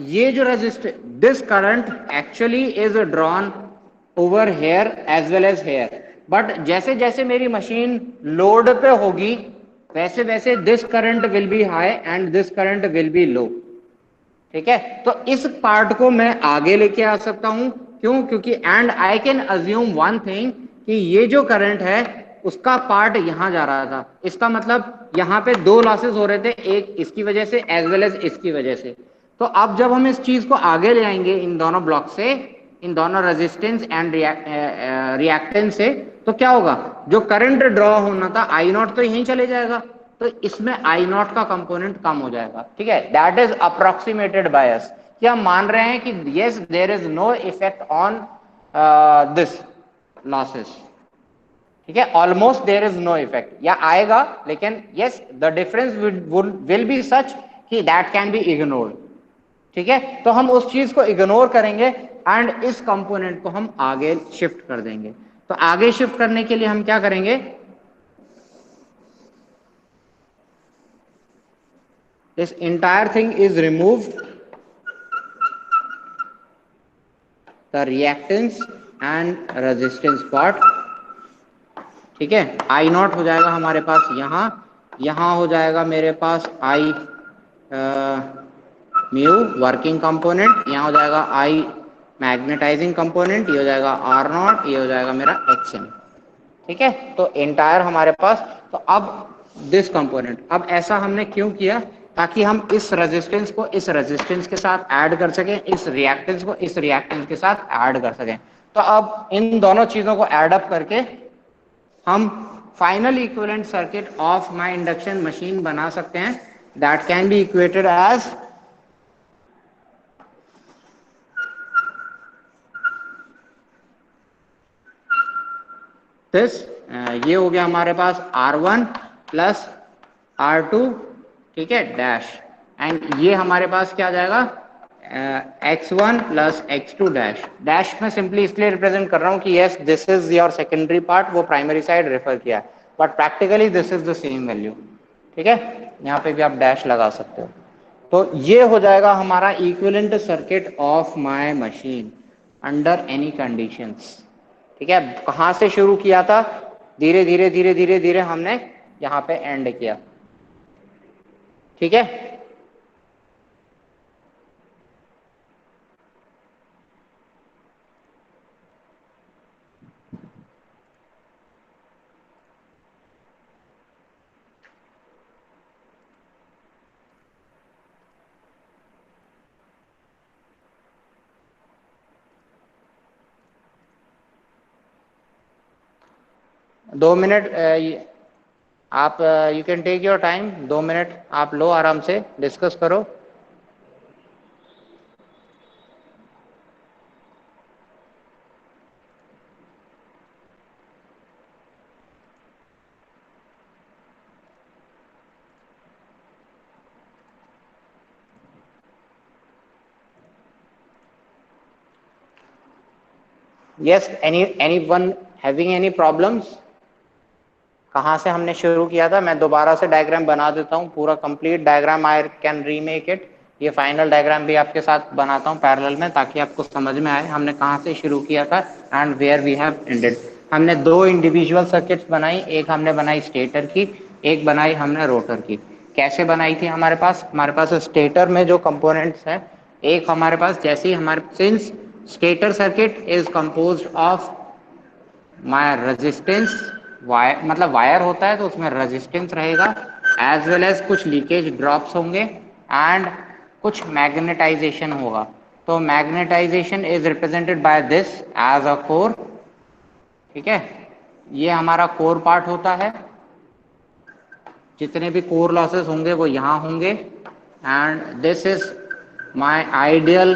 A: ये जो resistor this current actually is drawn over here as well as here, but जैसे जैसे मेरी मशीन लोड पे होगी वैसे वैसे this current will be high and this current will be low. ठीक है, तो इस पार्ट को मैं आगे लेके आ सकता हूं, क्यों, क्योंकि and I can assume one thing कि ये जो करंट है उसका पार्ट यहां जा रहा था, इसका मतलब यहां पे दो लॉसेस हो रहे थे, एक इसकी वजह से एज वेल एज इसकी वजह से। तो अब जब हम इस चीज को आगे ले आएंगे इन दोनों ब्लॉक से, इन दोनों रेजिस्टेंस एंड रिएक्टेंस से, तो क्या होगा, जो करंट ड्रॉ होना था आई नॉट तो यहीं चले जाएगा, तो इसमें आई नॉट का कंपोनेंट कम हो जाएगा। ठीक है, दैट इज अप्रोक्सीमेटेड बायस, कि हम मान रहे हैं कि yes there is no effect on this losses. ठीक है, almost there is no effect, या आएगा लेकिन yes the difference will be such कि दैट कैन बी इग्नोर्ड। ठीक है, तो हम उस चीज को इग्नोर करेंगे एंड इस कंपोनेंट को हम आगे शिफ्ट कर देंगे। तो आगे शिफ्ट करने के लिए हम क्या करेंगे, this entire thing is removed, the reactance and resistance part। ठीक है, आई नॉट हो जाएगा हमारे पास यहाँ, यहाँ हो जाएगा मेरे पास आई म्यू वर्किंग कंपोनेंट, यहाँ हो जाएगा आई मैग्नेटाइजिंग कंपोनेंट, ये हो जाएगा आर नॉट, ये हो जाएगा मेरा एक्स एम। ठीक है, तो एंटायर हमारे पास, तो अब दिस कंपोनेंट, अब ऐसा हमने क्यों किया, ताकि हम इस रेजिस्टेंस को इस रेजिस्टेंस के साथ ऐड कर सकें, इस रिएक्टेंस को इस रिएक्टेंस के साथ ऐड कर सकें। तो अब इन दोनों चीजों को ऐड अप करके हम final equivalent circuit of my induction machine बना सकते हैं, that can be equated as this. ये हो गया हमारे पास R1 प्लस R2, ठीक है, डैश, एंड ये हमारे पास क्या आ जाएगा, X1 plus X2 dash. Dash में सिंपली इसलिए रिप्रेजेंट कर रहा हूं कि yes this is your secondary part, वो प्राइमरी साइड रेफर किया, but practically this is the same value. ठीक है, यहाँ पे भी आप डैश लगा सकते हो। तो ये हो जाएगा हमारा equivalent circuit of my machine under any conditions. ठीक है, कहां से शुरू किया था, धीरे धीरे धीरे धीरे धीरे हमने यहाँ पे एंड किया। ठीक है, 2 मिनट आप you can take your time, 2 minute आप लो, आराम से डिस्कस करो। Yes, anyone having any problems? कहाँ से हमने शुरू किया था, मैं दोबारा से डायग्राम बना देता हूँ, पूरा complete diagram I can remake it. ये फाइनल डायग्राम भी आपके साथ बनाता हूँ पैरेलल में, ताकि आपको समझ में आए हमने कहाँ से शुरू किया था and where we have ended. हमने दो इंडिविजुअल सर्किट्स बनाई, एक हमने बनाई स्टेटर की, एक बनाई हमने रोटर की। कैसे बनाई थी हमारे पास स्टेटर में जो कंपोनेंट्स हैं, एक हमारे पास जैसे ही हमारे since stator circuit is composed of my resistance, wire मतलब वायर होता है तो उसमें रेजिस्टेंस रहेगा, एज वेल एज कुछ लीकेज ड्रॉप्स होंगे एंड कुछ मैग्नेटाइजेशन होगा। तो magnetization is represented by this as a core. ठीक है, ये हमारा कोर पार्ट होता है, जितने भी कोर लॉसेस होंगे वो यहाँ होंगे, and this is my ideal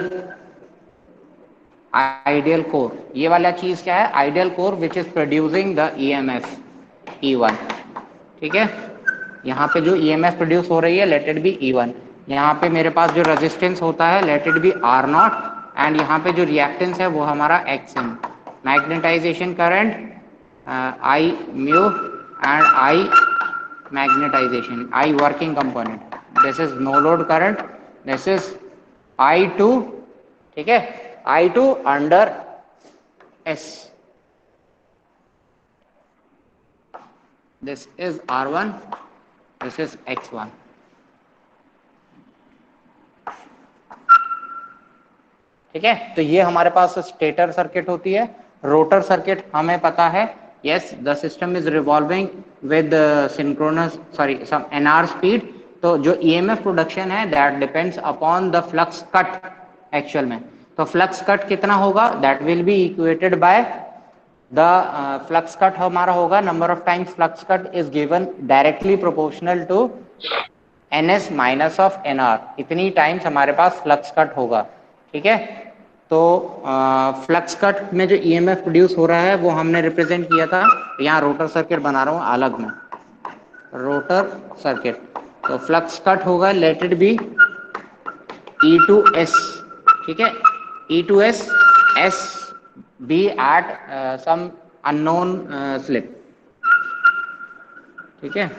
A: core. ये वाला चीज क्या है? Ideal core which is producing the EMF E1। ठीक है, यहाँ पे जो ईएमएफ प्रोड्यूस हो रही है लेट इट बी E1। यहाँ पे मेरे पास जो रेजिस्टेंस होता है late it B R0, and यहाँ पे जो रिएक्टेंस है वो हमारा Xm। Magnetization current I mu and I magnetization, I working component, this is no load current, this is I2। ठीक है, I2 under S, this is R1, this is X1। ठीक है, तो ये हमारे पास स्टेटर सर्किट होती है। रोटर सर्किट हमें पता है, yes the system is revolving with synchronous sorry some NR speed. तो जो ईएमएफ प्रोडक्शन है that depends upon the flux cut actual में। तो फ्लक्स कट कितना होगा? That will be equated by the flux cut हमारा होगा, number of times flux cut is given directly proportional to NS minus of NR। इतनी टाइम्स हमारे पास फ्लक्स कट होगा। ठीक है, तो फ्लक्स कट में जो ईएमएफ प्रोड्यूस हो रहा है वो हमने रिप्रेजेंट किया था, यहाँ रोटर सर्किट बना रहा हूँ अलग में, रोटर सर्किट। तो फ्लक्स कट होगा लेट इट बी E2S। ठीक है, E2S, S be at some unknown slip. ठीक है,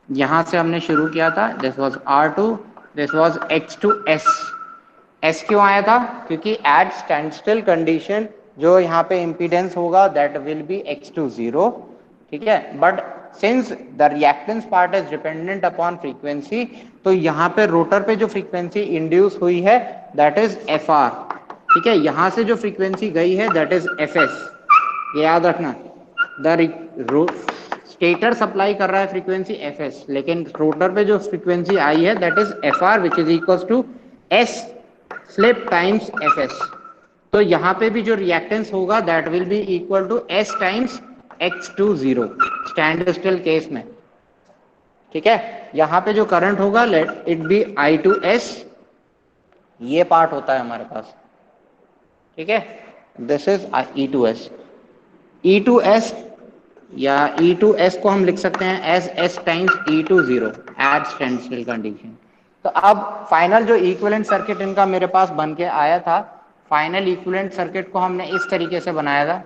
A: यहां से हमने शुरू किया था, this was R2, this was X2S। S क्यों आया था? क्योंकि एट स्टैंड स्टिल कंडीशन जो यहाँ पे इम्पीडेंस होगा दैट विल बी X20। ठीक है, but since the reactance part is dependent upon frequency, तो यहाँ पे रोटर पे जो फ्रीक्वेंसी इंड्यूस हुई है दैट इज FR। ठीक है, यहाँ से जो फ्रीक्वेंसी गई है दैट इज FS, ये याद रखना। द स्टेटर सप्लाई कर रहा है फ्रीक्वेंसी FS, लेकिन रोटर पे जो फ्रीक्वेंसी आई है that is FR which is equal to S slip times FS। तो यहाँ पे भी जो रिएक्टेंस होगा that will be equal to S times X20 stand still case में। ठीक है, यहाँ पे जो करंट होगा लेट इट बी I2S, ये पार्ट होता है हमारे पास। ठीक है, दिस इज E2S। E2S या E2S को हम लिख सकते हैं as S times E20 at stand still condition. तो अब फाइनल जो इक्विवेलेंट सर्किट इनका मेरे पास बन के आया था, फाइनल इक्विवेलेंट सर्किट को हमने इस तरीके से बनाया था।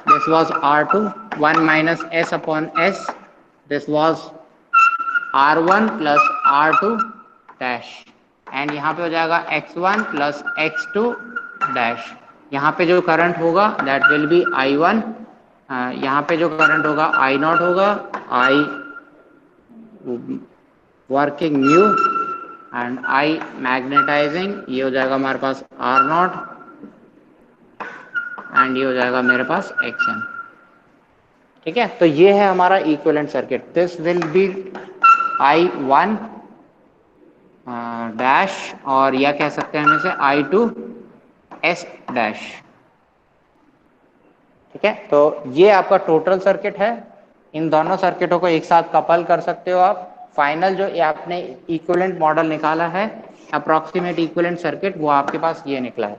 A: This was R2 1 minus S upon S, this was R1 plus R2 dash, and यहाँ पे हो जाएगा X1 प्लस X2 डैश। यहाँ पे जो करंट होगा दैट विल बी I1, यहाँ पे जो करंट होगा I0 होगा, I working mu and I magnetizing, ये हो जाएगा हमारे पास R0 एंड ये हो जाएगा मेरे पास Xm। ठीक है, तो ये है हमारा equivalent circuit. This will B I1 dash, और या कह सकते हैं हम इसे I2S डैश। ठीक है, तो ये आपका टोटल सर्किट है। इन दोनों सर्किटों को एक साथ कपल कर सकते हो आप। फाइनल जो ये आपने इक्विवेलेंट मॉडल निकाला है, अप्रोक्सीमेट इक्विवेलेंट सर्किट, वो आपके पास ये निकला है।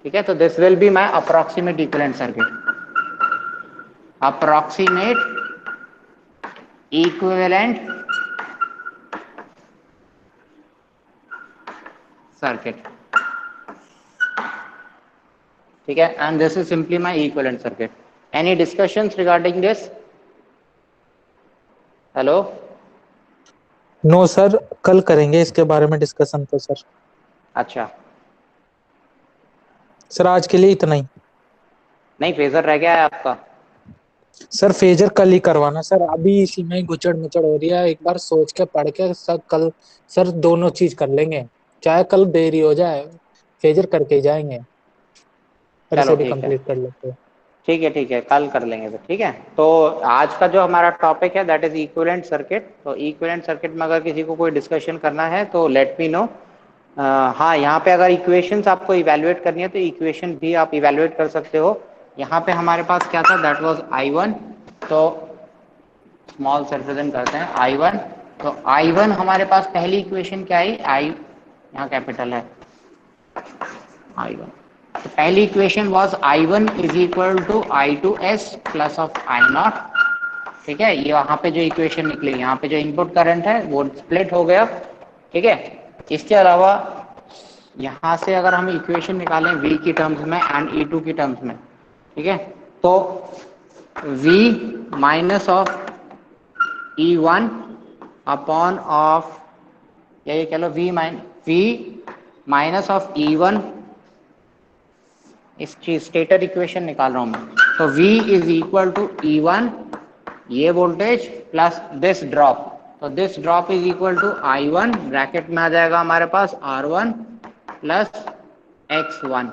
A: ठीक है, तो this will be my approximate equivalent circuit, approximate equivalent circuit. ठीक है, and this is simply my equivalent circuit. Any discussions regarding this? Hello?
B: No sir, कल करेंगे इसके बारे में डिस्कशन तो सर।
A: अच्छा,
B: सर आज के लिए इतना ही।
A: नहीं फेजर रह गया है आपका?
B: सर फेजर कल ही करवाना सर, अभी इसी में गुचड़ मुचड़ हो रही है, एक बार सोच के पढ़ के सर कल सर दोनों चीज कर लेंगे, चाहे कल देरी हो जाए फेजर करके ही जाएंगे, पर
A: चलो
B: इसे भी
A: ठीक है,
B: कंप्लीट कर लेते हैं।
A: ठीक है, कल कर लेंगे फिर। ठीक है, तो आज का जो हमारा टॉपिक है दैट इज इक्विवेलेंट सर्किट। तो इक्विवेलेंट सर्किट में अगर किसी को कोई डिस्कशन करना है तो लेट मी नो। हाँ, यहाँ पे अगर इक्वेशंस आपको इवेलुएट करनी है तो इक्वेशन भी आप इवेलुएट कर सकते हो। यहाँ पे हमारे पास क्या था, दैट वाज I1। तो स्मॉल से रिप्रेजेंट करते हैं I1। तो I1 हमारे पास पहली इक्वेशन क्या आई, आई यहाँ कैपिटल है I1। तो पहली equation was I1 is equal to I2s plus of I0। ठीक है, ये वहां पे जो इक्वेशन निकली, यहाँ पे जो इनपुट करंट है वो स्प्लिट हो गया। ठीक है, इसके अलावा यहाँ से अगर हम इक्वेशन निकालें V की टर्म्स में एंड E2 की टर्म्स में, ठीक है, तो V minus of E1 upon of, या ये कह लो V माइनस ऑफ E1, इस चीज स्टेटर इक्वेशन निकाल रहा हूं मैं। तो V is equal to E1, ये वोल्टेज प्लस दिस ड्रॉप। तो this drop is equal to I1, bracket में आ जाएगा हमारे पास R1 plus X1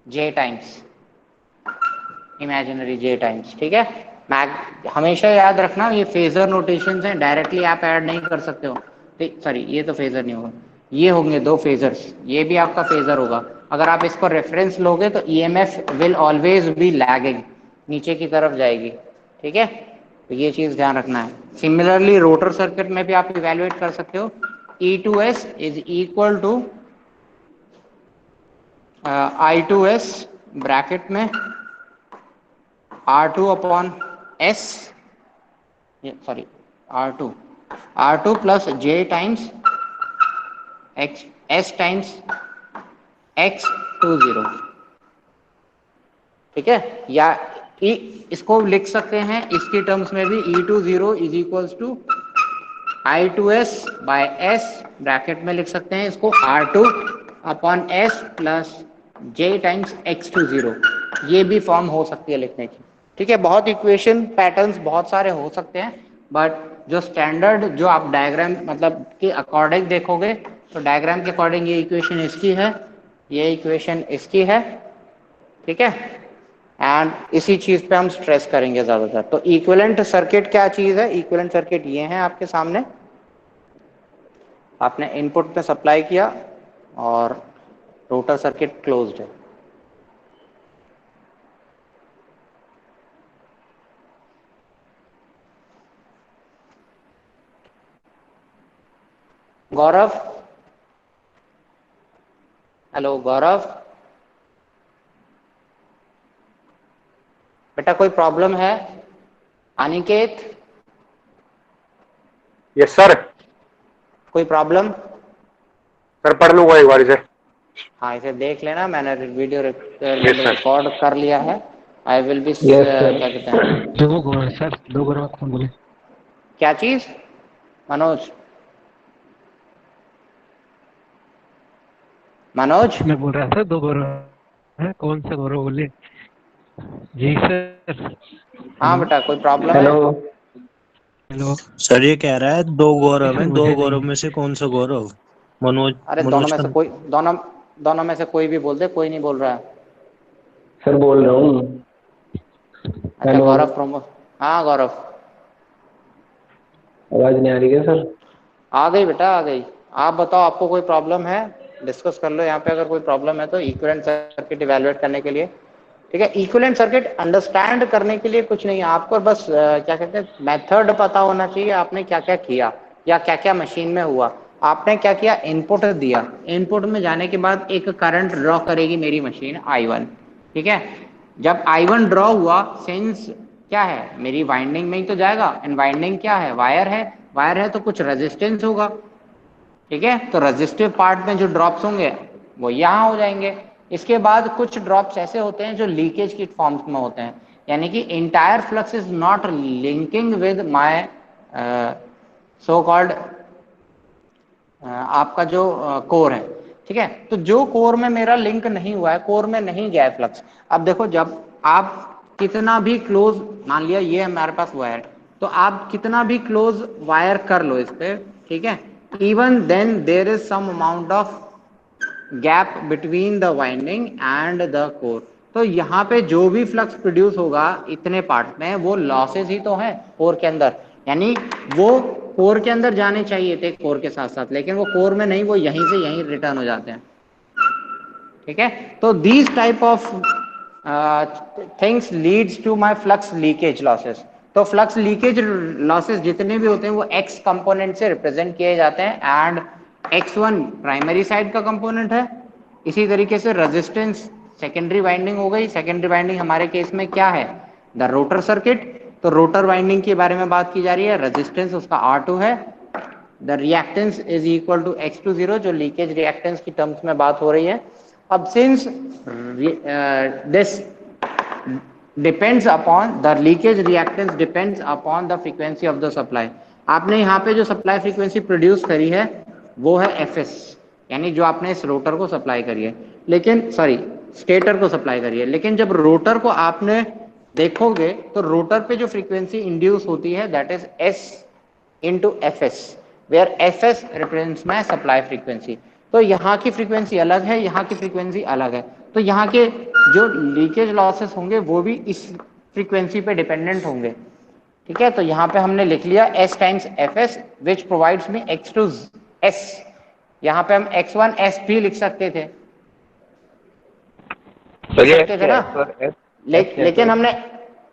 A: J times, imaginary J times. ठीक है, मैग हमेशा याद रखना ये फेजर नोटेशंस हैं, डायरेक्टली आप ऐड नहीं कर सकते हो। सॉरी, ये तो फेजर नहीं होगा, ये होंगे दो फेजर्स, ये भी आपका फेजर होगा। अगर आप इसको रेफरेंस लोगे तो EMF will always be lagging, नीचे की तरफ जाएगी। ठीक है, तो ये चीज ध्यान रखना है। सिमिलरली रोटर सर्किट में भी आप इवेलुएट कर सकते हो। E2s is equal to I2s bracket में R2 upon S, sorry R2 plus J times X S times X20। ठीक है, या इसको लिख सकते हैं इसकी टर्म्स में भी, E20 is equals to I2s by S, bracket में लिख सकते हैं इसको R2 upon S plus J times X20। ये भी फॉर्म हो सकती है लिखने की। ठीक है, बहुत इक्वेशन पैटर्न्स बहुत सारे हो सकते हैं, बट जो स्टैंडर्ड जो आप डायग्राम मतलब के अकॉर्डिंग देखोगे, तो डायग्राम के अकॉर्डिंग ये इक्वेशन इसकी है, ये इक्वेशन इसकी है। ठीक है, एंड इसी चीज पे हम स्ट्रेस करेंगे ज्यादातर। तो इक्विवेलेंट सर्किट क्या चीज है, इक्विवेलेंट सर्किट ये है आपके सामने, आपने इनपुट में सप्लाई किया और रोटर सर्किट क्लोज्ड है। गौरव, हेलो गौरव, बेटा कोई प्रॉब्लम है? Aniket,
C: yes sir.
A: कोई प्रॉब्लम?
C: सर पढ़ लूंगा एक बार इसे।
A: हाँ, इसे देख लेना, मैंने वीडियो
C: यस सर।
A: रिकॉर्ड कर लिया है। आई विल बी क्या कहते हैं,
D: दो गौरव सर, दो गौरव कौन बोले?
A: क्या चीज? मनोज, मनोज,
D: मैं बोल रहा था दो गौरव है, कौन सा गौरव बोले? जी सर।
A: हाँ
D: हेलो
A: बेटा कोई प्रॉब्लम है?
D: हेलो
E: सर ये कह रहा है दो
D: नहीं
E: गौरव
D: सर,
E: हैं, दो
D: मुझे
E: गौरव
D: नहीं।
E: में से कौन सा गौरव? मनोज,
A: अरे दोनों
E: मनोज
A: में
E: का।
A: से कोई, दोनों में से कोई भी बोल दे, कोई नहीं बोल रहा है।
F: सर बोल रहा हूँ।
A: अच्छा
F: हेलो,
A: गौरव प्रोमो, हाँ गौरव,
F: आवाज नहीं आ रही है सर?
A: आ गई बेटा आ गई। आप बताओ, आपको कोई प्रॉब्लम है? डिस्कस कर लो यहाँ पे, अगर कोई प्रॉब्लम है तो इक्विवेलेंट सर्किट इवैल्यूएट करने के लिए। ठीक है, इक्विवेलेंट सर्किट अंडरस्टैंड करने के लिए कुछ नहीं है, आपको बस क्या कहते हैं मेथड पता होना चाहिए, आपने क्या क्या किया या क्या क्या मशीन में हुआ। आपने क्या किया, इनपुट दिया, इनपुट में जाने के बाद एक करंट ड्रॉ करेगी मेरी मशीन I1। ठीक है, जब I1 ड्रॉ हुआ, सिंस क्या है मेरी वाइंडिंग में ही तो जाएगा, एंड वाइंडिंग क्या है, वायर है, वायर है तो कुछ रेजिस्टेंस होगा। ठीक है, तो रेजिस्टिव पार्ट में जो ड्रॉप्स होंगे वो यहाँ हो जाएंगे। इसके बाद कुछ ड्रॉप्स ऐसे होते हैं जो लीकेज की फॉर्म्स में होते हैं, यानी कि entire flux is not linking with my so called आपका जो कोर है, ठीक है। तो जो कोर में मेरा लिंक नहीं हुआ है, कोर में नहीं गया है फ्लक्स, अब देखो जब आप कितना भी क्लोज, मान लिया ये हमारे पास वायर, तो आप कितना भी क्लोज वायर कर लो इस पे, ठीक है, even then there is some amount of gap between the winding and the core. तो यहाँ पे जो भी फ्लक्स प्रोड्यूस होगा इतने पार्ट में, वो लॉसेस ही तो है कोर के अंदर, यानी वो कोर के अंदर जाने चाहिए थे कोर के साथ साथ, लेकिन वो कोर में नहीं, वो यहीं से यहीं रिटर्न हो जाते हैं, ठीक है। तो these type of things leads to my flux leakage losses. तो फ्लक्स लीकेज लॉसेस जितने भी होते हैं वो एक्स कंपोनेंट से रिप्रेजेंट किए जाते हैं, एंड x1 प्राइमरी साइड का कंपोनेंट है। इसी तरीके से रेजिस्टेंस सेकेंडरी वाइंडिंग हो गई। सेकेंडरी वाइंडिंग हमारे केस में क्या है, द रोटर सर्किट। तो रोटर वाइंडिंग के बारे में बात की जा रही है, रेजिस्टेंस उसका R2 है। The reactance is equal to X20, जो लीकेज रिएक्टेंस की टर्म्स में बात हो रही है। अब since this depends upon the leakage reactance depends upon the frequency of the supply. आपने यहाँ पे जो सप्लाई फ्रीक्वेंसी प्रोड्यूस करी है वो है Fs, यानी जो आपने इस रोटर को सप्लाई करी है, लेकिन सॉरी स्टेटर को सप्लाई करी है, लेकिन जब रोटर को आपने देखोगे तो रोटर पे जो फ्रीक्वेंसी इंड्यूस होती है that is S into Fs, where Fs represents my supply frequency। तो यहाँ की फ्रीक्वेंसी अलग है, यहाँ की फ्रीक्वेंसी अलग है, तो यहाँ के जो लीकेज लॉसेस होंगे वो भी इस फ्रीक्वेंसी पे डिपेंडेंट होंगे, ठीक है। तो यहाँ पे हमने लिख लिया S times Fs which provides me X2S। यहाँ पे हम X1S भी लिख सकते थे, ना, लेकिन हमने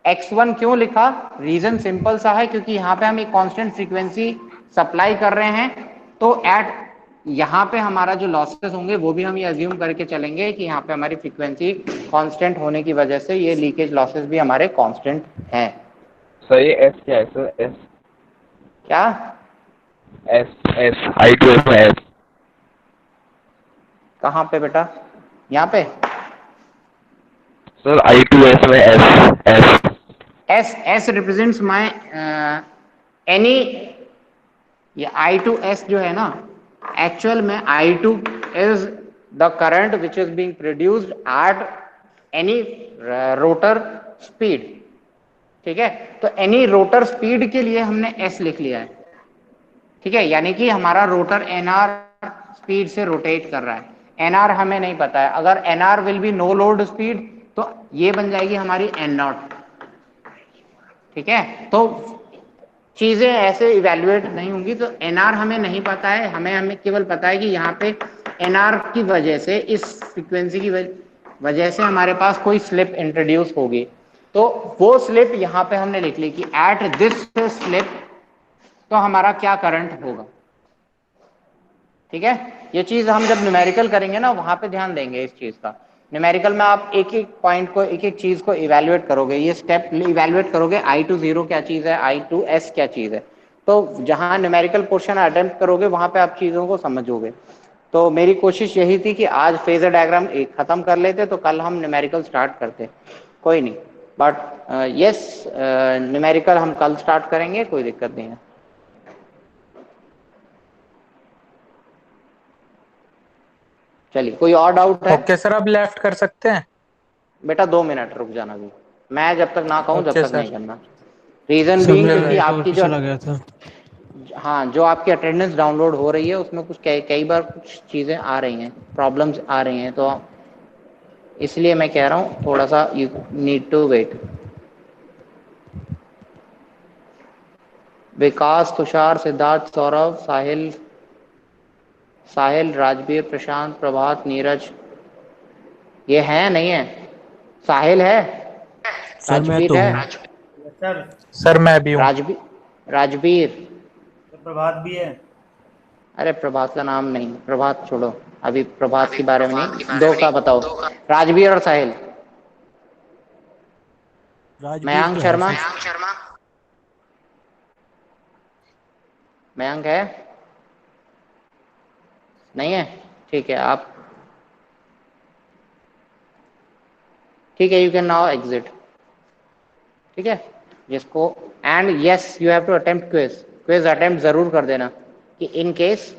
A: X1 क्यों लिखा, रीजन सिंपल सा है, क्योंकि यहाँ पे हम एक कांस्टेंट फ्रीक्वेंसी सप्लाई कर रहे हैं, तो एट यहाँ पे हमारा जो लॉसेस होंगे वो भी हम ये अज्यूम करके चलेंगे कि यहाँ पे हमारी फ्रीक्वेंसी कांस्टेंट होने की वजह से ये लीकेज लॉसेस भी हमारे कांस्टेंट हैं।
F: सर ये एस क्या है सर? एस
A: क्या
F: एस एस I2S में एस
A: कहाँ पे बेटा, यहाँ पे
F: सर I2S में S S
A: S represents my any, ये I2S जो है ना, एक्चुअल में I2 is the current which is being produced at any rotor speed, ठीक है। तो एनी रोटर स्पीड के लिए हमने S लिख लिया है, ठीक है, यानी कि हमारा रोटर NR स्पीड से रोटेट कर रहा है। NR हमें नहीं पता है, अगर NR will be no load speed तो ये बन जाएगी हमारी N0, ठीक है। तो चीजें ऐसे इवेल्युएट नहीं होंगी, तो NR हमें नहीं पता है, हमें केवल पता है कि यहाँ पे NR की वजह से, इस फ्रीक्वेंसी की वजह से हमारे पास कोई स्लिप इंट्रोड्यूस होगी, तो वो स्लिप यहाँ पे हमने लिख ली कि एट दिस स्लिप तो हमारा क्या करंट होगा, ठीक है। ये चीज हम जब न्यूमेरिकल करेंगे ना वहां पे ध्यान देंगे इस चीज का। न्यूमेरिकल में आप एक एक पॉइंट को, एक एक चीज को इवेल्युएट करोगे, ये स्टेप इवेल्युएट करोगे, I20 क्या चीज है, I2S क्या चीज है। तो जहां न्यूमेरिकल पोर्शन अटेम्प्ट करोगे वहां पे आप चीजों को समझोगे। तो मेरी कोशिश यही थी कि आज फेजर डायग्राम एक खत्म कर लेते तो कल हम न्यूमेरिकल स्टार्ट करते, कोई नहीं, बट यस न्यूमेरिकल हम कल स्टार्ट करेंगे, कोई दिक्कत नहीं है। चलिए, कोई और डाउट है?
B: ओके सर, अब लेफ्ट कर सकते हैं?
A: बेटा 2 मिनट रुक जाना भी, मैं जब तक ना कहूं जब
B: ओके
A: तक
B: सर।
A: नहीं करना। रीजन
E: सर
A: बीइंग
E: मेरा
A: क्योंकि
E: नेटवर्क
A: आपकी जो,
E: चला गया था।
A: हाँ, जो आपकी अटेंडेंस डाउनलोड हो रही है उसमें कुछ कई बार कुछ चीजें आ रही हैं, प्रॉब्लम्स आ रही हैं, तो इसलिए मैं कह रहा हूँ थोड़ा सा यू नीड टू वेट। विकास, तुषार, सिद्धार्थ, सौरभ, साहिल, राजवीर, प्रशांत, प्रभात, नीरज, ये है नहीं है? साहिल है,
E: सर मैं
A: राजवीर
E: तो
A: है,
E: हूँ।
G: सर
B: सर मैं भी हूँ।
A: राजवीर,
G: प्रभात भी है।
A: अरे प्रभात का नाम नहीं, प्रभात छोड़ो, अभी प्रभात के बारे में नहीं, दो का बताओ, राजवीर और साहिल।
E: राजवीर
A: मयांक
E: तो है
A: शर्मा,
E: सर।
A: मयांक है नहीं है, ठीक है। आप ठीक है, यू कैन नाउ एग्जिट। ठीक है, जिसको and yes you have to attempt quiz, quiz attempt जरूर कर देना कि इन केस